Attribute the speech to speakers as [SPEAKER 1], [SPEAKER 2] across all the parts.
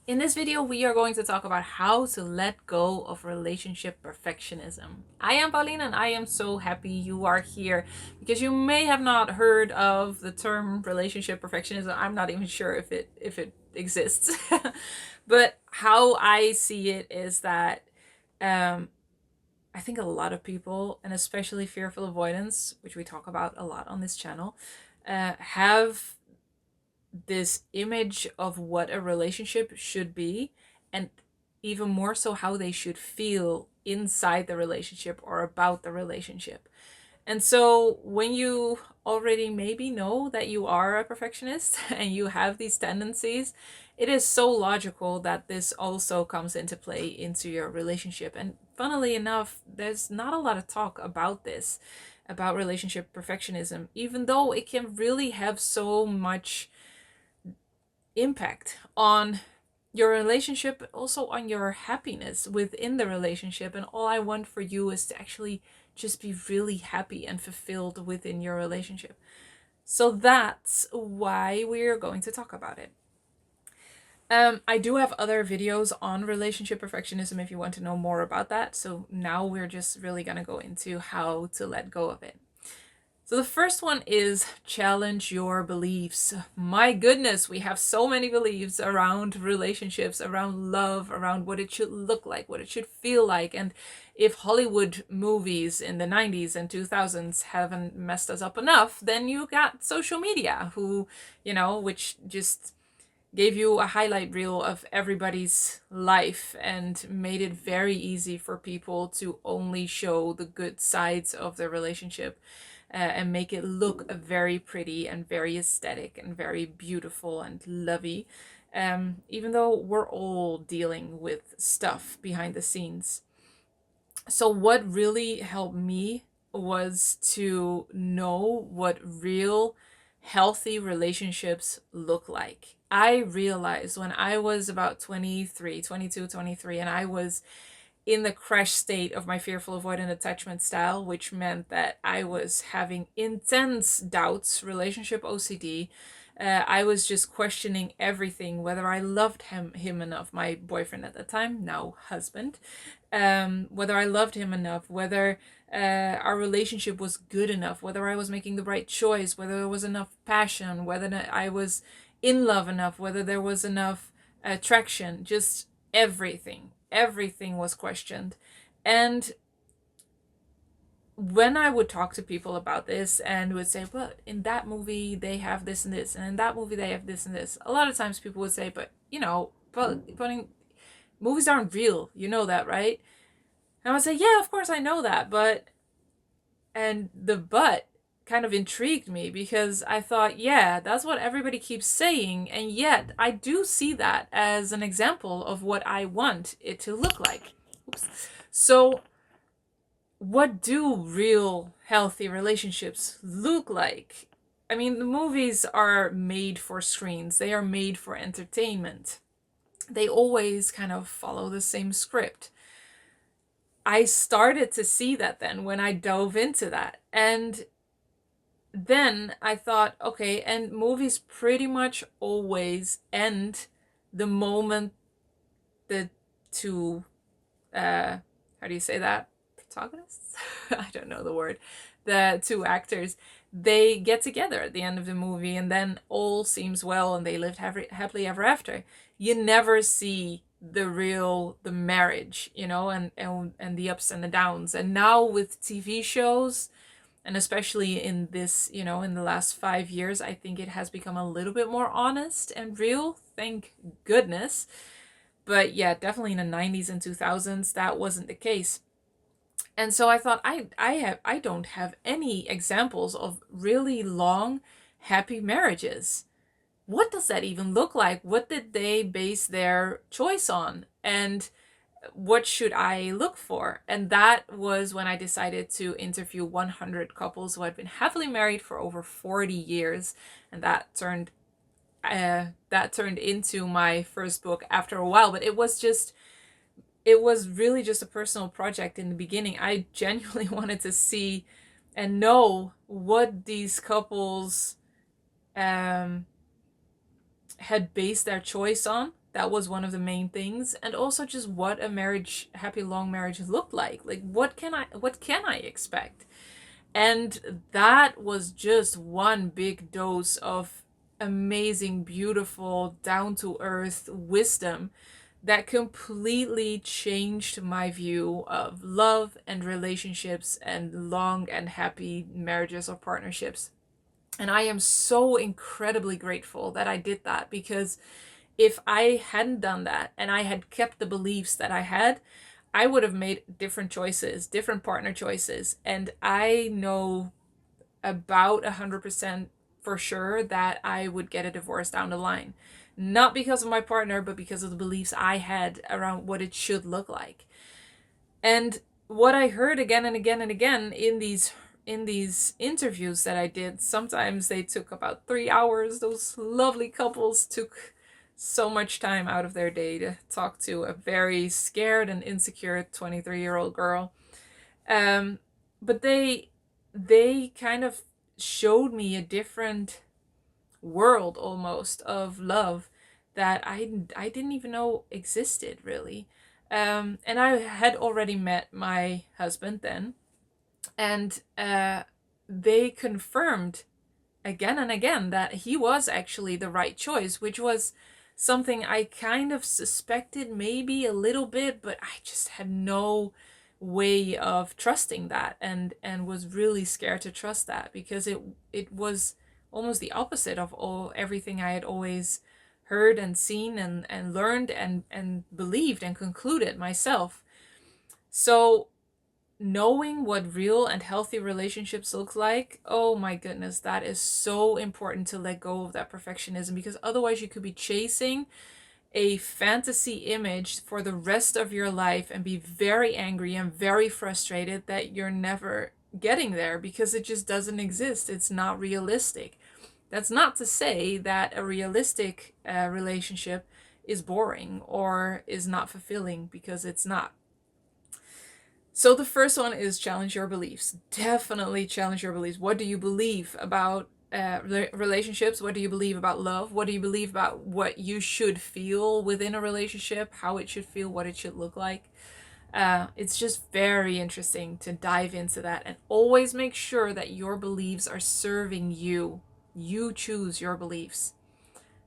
[SPEAKER 1] In this video, we are going to talk about how to let go of relationship perfectionism. I am Pauline and I am so happy you are here because you may have not heard of the term relationship perfectionism. I'm not even sure if it exists. But how I see it is that I think a lot of people, and especially fearful avoidants, which we talk about a lot on this channel, have this image of what a relationship should be, and even more so how they should feel inside the relationship or about the relationship. And so when you already maybe know that you are a perfectionist and you have these tendencies, it is so logical that this also comes into play into your relationship. And funnily enough, there's not a lot of talk about this, about relationship perfectionism, even though it can really have so much impact on your relationship, but also on your happiness within the relationship. And all I want for you is to actually just be really happy and fulfilled within your relationship. So that's why we're going to talk about it. I do have other videos on relationship perfectionism if you want to know more about that. So now we're just really going to go into how to let go of it. So the first one is challenge your beliefs. My goodness, we have so many beliefs around relationships, around love, around what it should look like, what it should feel like. And if Hollywood movies in the 90s and 2000s haven't messed us up enough, then you got social media, which just gave you a highlight reel of everybody's life and made it very easy for people to only show the good sides of their relationship. And make it look very pretty and very aesthetic and very beautiful and lovey, even though we're all dealing with stuff behind the scenes. So what really helped me was to know what real healthy relationships look like. I realized when I was about 23, 22, 23, and I was in the crash state of my fearful avoidant attachment style, which meant that I was having intense doubts, relationship OCD. I was just questioning everything, whether I loved him enough, my boyfriend at the time, now husband, whether I loved him enough, whether our relationship was good enough, whether I was making the right choice, whether there was enough passion, whether I was in love enough, whether there was enough attraction, just everything. Everything was questioned. And when I would talk to people about this and would say, but in that movie they have this and this, and in that movie they have this and this, a lot of times people would say, but movies aren't real, you know that, right? And I would say, yeah, of course I know that, and the but kind of intrigued me because I thought, yeah, that's what everybody keeps saying, and yet I do see that as an example of what I want it to look like. Oops. So what do real healthy relationships look like? I mean, the movies are made for screens. They are made for entertainment. They always kind of follow the same script. I started to see that then when I dove into that. And then I thought, okay, and movies pretty much always end the moment the two, how do you say that? Protagonists? I don't know the word. The two actors, they get together at the end of the movie and then all seems well and they lived happily ever after. You never see the marriage, and the ups and the downs. And now with TV shows, and especially in this, in the last 5 years, I think it has become a little bit more honest and real, thank goodness. But yeah, definitely in the 90s and 2000s, that wasn't the case. And so I thought, I don't have any examples of really long, happy marriages. What does that even look like? What did they base their choice on? And what should I look for? And that was when I decided to interview 100 couples who had been happily married for over 40 years. And that turned into my first book after a while. But it was really just a personal project in the beginning. I genuinely wanted to see and know what these couples had based their choice on, That was one of the main things. And also just what a marriage, happy long marriage looked like. Like what can I expect? And that was just one big dose of amazing, beautiful, down to earth wisdom that completely changed my view of love and relationships and long and happy marriages or partnerships. And I am so incredibly grateful that I did that, because if I hadn't done that and I had kept the beliefs that I had, I would have made different choices, different partner choices. And I know about 100% for sure that I would get a divorce down the line. Not because of my partner, but because of the beliefs I had around what it should look like. And what I heard again and again and again in these interviews that I did, sometimes they took about 3 hours. Those lovely couples took so much time out of their day to talk to a very scared and insecure 23-year-old girl. But they kind of showed me a different world almost of love that I didn't even know existed really. And I had already met my husband then, and they confirmed again and again that he was actually the right choice, which was something I kind of suspected maybe a little bit, but I just had no way of trusting that, and was really scared to trust that, because it was almost the opposite of all everything I had always heard and seen and learned and believed and concluded myself. So knowing what real and healthy relationships look like, oh my goodness, that is so important to let go of that perfectionism, because otherwise you could be chasing a fantasy image for the rest of your life and be very angry and very frustrated that you're never getting there because it just doesn't exist. It's not realistic. That's not to say that a realistic relationship is boring or is not fulfilling, because it's not. So the first one is challenge your beliefs. Definitely challenge your beliefs. What do you believe about relationships? What do you believe about love? What do you believe about what you should feel within a relationship? How it should feel? What it should look like? It's just very interesting to dive into that, and always make sure that your beliefs are serving you. You choose your beliefs.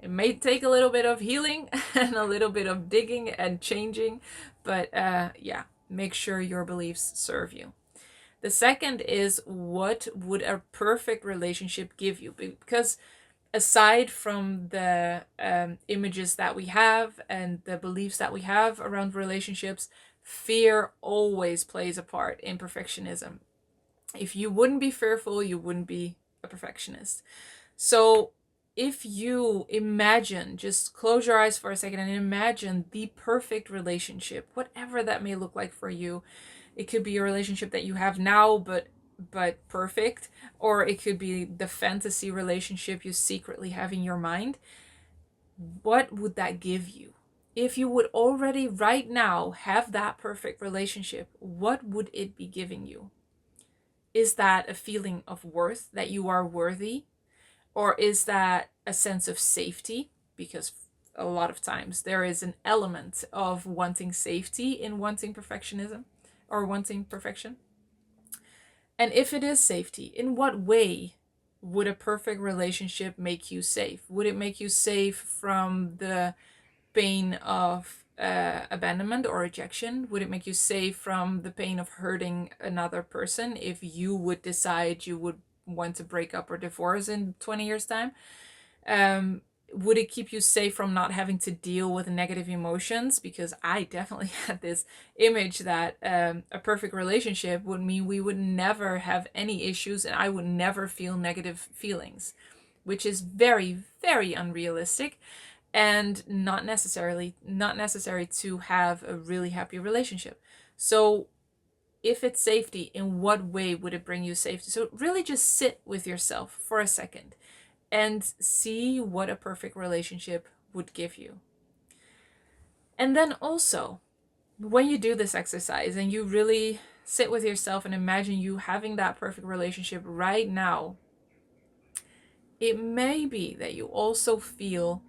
[SPEAKER 1] It may take a little bit of healing and a little bit of digging and changing, but yeah, make sure your beliefs serve you. The second is, what would a perfect relationship give you? Because aside from the images that we have and the beliefs that we have around relationships, fear always plays a part in perfectionism. If you wouldn't be fearful, you wouldn't be a perfectionist. So if you imagine, just close your eyes for a second and imagine the perfect relationship, whatever that may look like for you. It could be a relationship that you have now, but perfect, or it could be the fantasy relationship you secretly have in your mind. What would that give you? If you would already right now have that perfect relationship, what would it be giving you? Is that a feeling of worth, that you are worthy? Or is that a sense of safety? Because a lot of times there is an element of wanting safety in wanting perfectionism or wanting perfection. And if it is safety, in what way would a perfect relationship make you safe? Would it make you safe from the pain of abandonment or rejection? Would it make you safe from the pain of hurting another person if you would decide you would want to break up or divorce in 20 years' time? Would it keep you safe from not having to deal with negative emotions? Because I definitely had this image that a perfect relationship would mean we would never have any issues and I would never feel negative feelings, which is very, very unrealistic and not necessary to have a really happy relationship. So if it's safety, in what way would it bring you safety? So really just sit with yourself for a second and see what a perfect relationship would give you. And then also, when you do this exercise and you really sit with yourself and imagine you having that perfect relationship right now, it may be that you also feel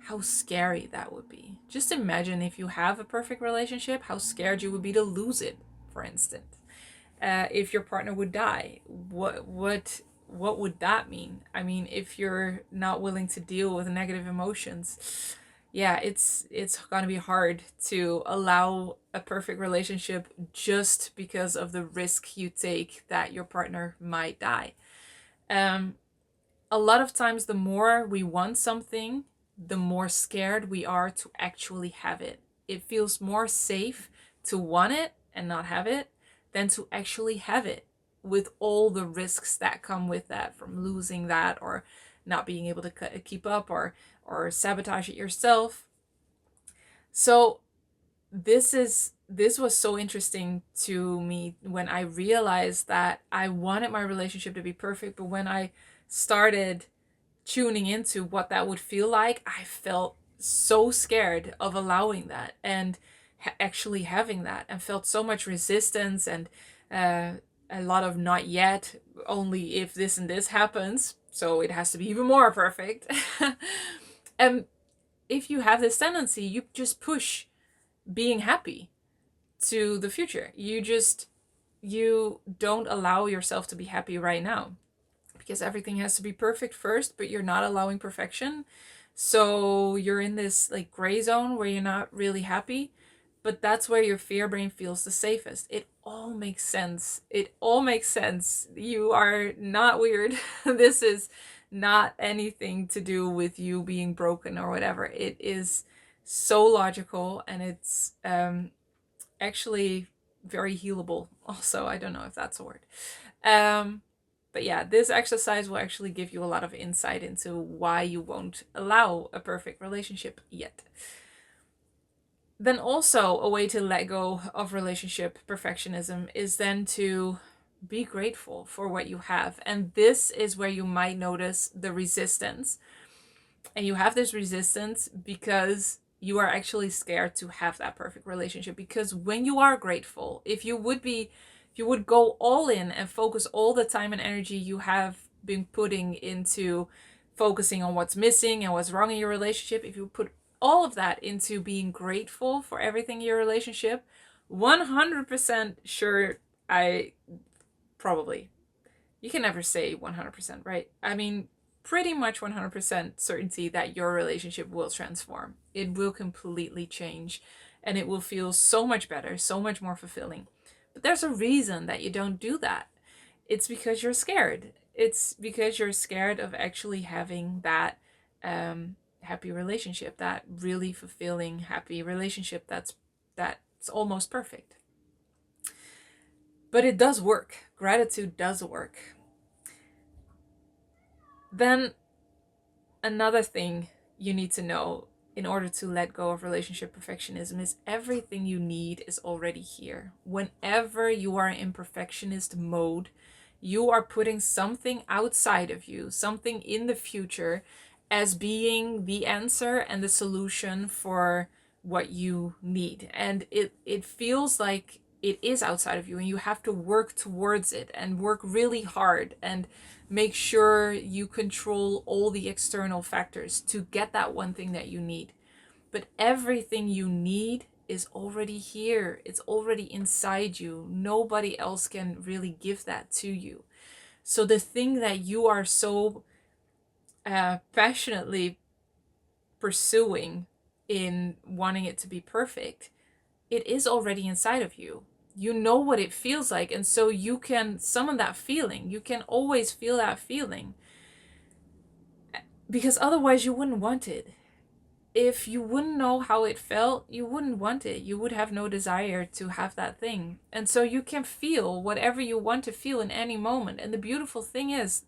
[SPEAKER 1] how scary that would be. Just imagine if you have a perfect relationship, how scared you would be to lose it, for instance. If your partner would die, what would that mean? I mean, if you're not willing to deal with negative emotions, yeah, it's gonna be hard to allow a perfect relationship just because of the risk you take that your partner might die. Um, a lot of times, the more we want something, the more scared we are to actually have it. It feels more safe to want it and not have it than to actually have it, with all the risks that come with that, from losing that or not being able to keep up, or sabotage it yourself. So this was so interesting to me when I realized that I wanted my relationship to be perfect, but when I started tuning into what that would feel like, I felt so scared of allowing that and actually having that, and felt so much resistance and a lot of not yet, only if this and this happens. So it has to be even more perfect. And if you have this tendency, you just push being happy to the future. You don't allow yourself to be happy right now, because everything has to be perfect first, but you're not allowing perfection. So you're in this like gray zone where you're not really happy, but that's where your fear brain feels the safest. It all makes sense. It all makes sense. You are not weird. This is not anything to do with you being broken or whatever. It is so logical, and it's actually very healable. Also, I don't know if that's a word. Um, but yeah, this exercise will actually give you a lot of insight into why you won't allow a perfect relationship yet. Then also a way to let go of relationship perfectionism is then to be grateful for what you have. And this is where you might notice the resistance. And you have this resistance because you are actually scared to have that perfect relationship. Because when you are grateful, if you would go all in and focus all the time and energy you have been putting into focusing on what's missing and what's wrong in your relationship, if you put all of that into being grateful for everything in your relationship, 100% sure, I probably, you can never say 100%, right? I mean, pretty much 100% certainty that your relationship will transform. It will completely change, and it will feel so much better, so much more fulfilling. But there's a reason that you don't do that. It's because you're scared. It's because you're scared of actually having that happy relationship, that really fulfilling, happy relationship that's almost perfect. But it does work. Gratitude does work. Then another thing you need to know in order to let go of relationship perfectionism is everything you need is already here. Whenever you are in perfectionist mode, you are putting something outside of you, something in the future, as being the answer and the solution for what you need. And it feels like it is outside of you, and you have to work towards it and work really hard and make sure you control all the external factors to get that one thing that you need. But everything you need is already here. It's already inside you. Nobody else can really give that to you. So the thing that you are so passionately pursuing in wanting it to be perfect, it is already inside of you. You know what it feels like, and so you can summon that feeling. You can always feel that feeling, because otherwise you wouldn't want it. If you wouldn't know how it felt, you wouldn't want it. You would have no desire to have that thing. And so you can feel whatever you want to feel in any moment. And the beautiful thing is,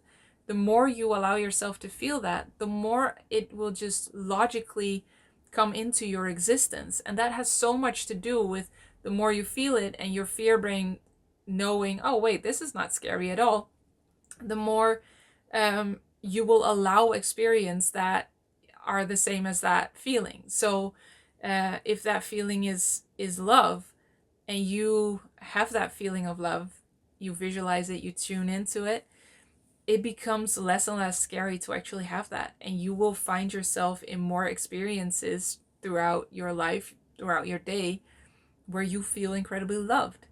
[SPEAKER 1] the more you allow yourself to feel that, the more it will just logically come into your existence. And that has so much to do with the more you feel it and your fear brain knowing, oh, wait, this is not scary at all, the more you will allow experience that are the same as that feeling. So if that feeling is love, and you have that feeling of love, you visualize it, you tune into it, it becomes less and less scary to actually have that. And you will find yourself in more experiences throughout your life, throughout your day, where you feel incredibly loved.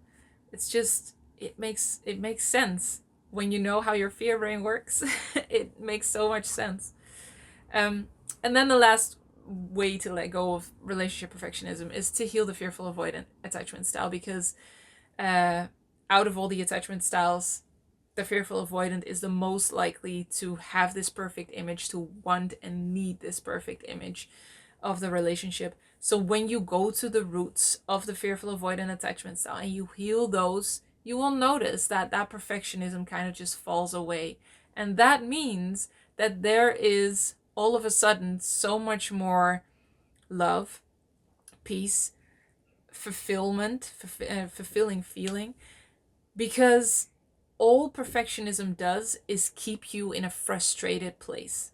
[SPEAKER 1] It's just, it makes sense when you know how your fear brain works. It makes so much sense. Um, and then the last way to let go of relationship perfectionism is to heal the fearful avoidant attachment style, because uh, out of all the attachment styles, the fearful avoidant is the most likely to have this perfect image, to want and need this perfect image of the relationship. So when you go to the roots of the fearful avoidant attachment style and you heal those, you will notice that that perfectionism kind of just falls away. And that means that there is all of a sudden so much more love, peace, fulfillment, fulfilling feeling, because all perfectionism does is keep you in a frustrated place.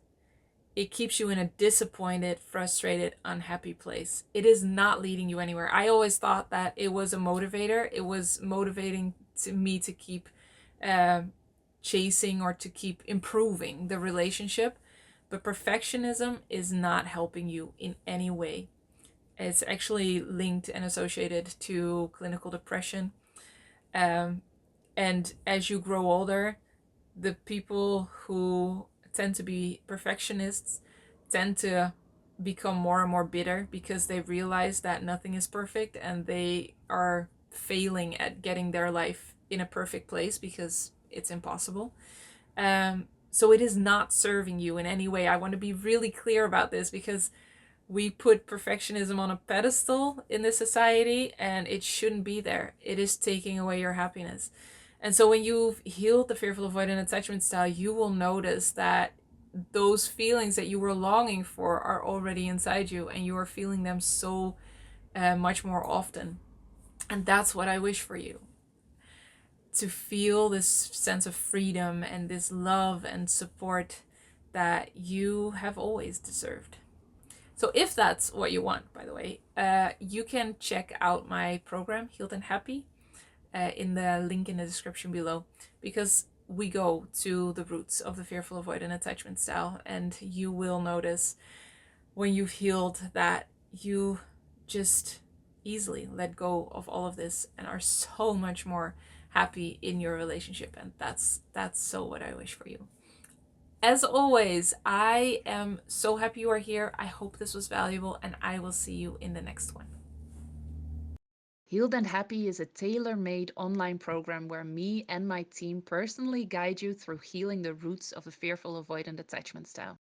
[SPEAKER 1] It keeps you in a disappointed, frustrated, unhappy place. It is not leading you anywhere. I always thought that it was a motivator. It was motivating to me to keep uh, chasing or to keep improving the relationship. But perfectionism is not helping you in any way. It's actually linked and associated to clinical depression. Um, and as you grow older, the people who tend to be perfectionists tend to become more and more bitter because they realize that nothing is perfect and they are failing at getting their life in a perfect place because it's impossible. So it is not serving you in any way. I want to be really clear about this because we put perfectionism on a pedestal in this society and it shouldn't be there. It is taking away your happiness. And so when you've healed the fearful avoidant attachment style, you will notice that those feelings that you were longing for are already inside you and you are feeling them so much more often. And that's what I wish for you, to feel this sense of freedom and this love and support that you have always deserved. So if that's what you want, by the way, you can check out my program, Healed and Happy, in the link in the description below, because we go to the roots of the fearful avoidant attachment style, and you will notice when you've healed that you just easily let go of all of this and are so much more happy in your relationship. And that's so what I wish for you. As always, I am so happy you are here. I hope this was valuable, and I will see you in the next one.
[SPEAKER 2] Healed and Happy is a tailor made online program where me and my team personally guide you through healing the roots of a fearful avoidant attachment style.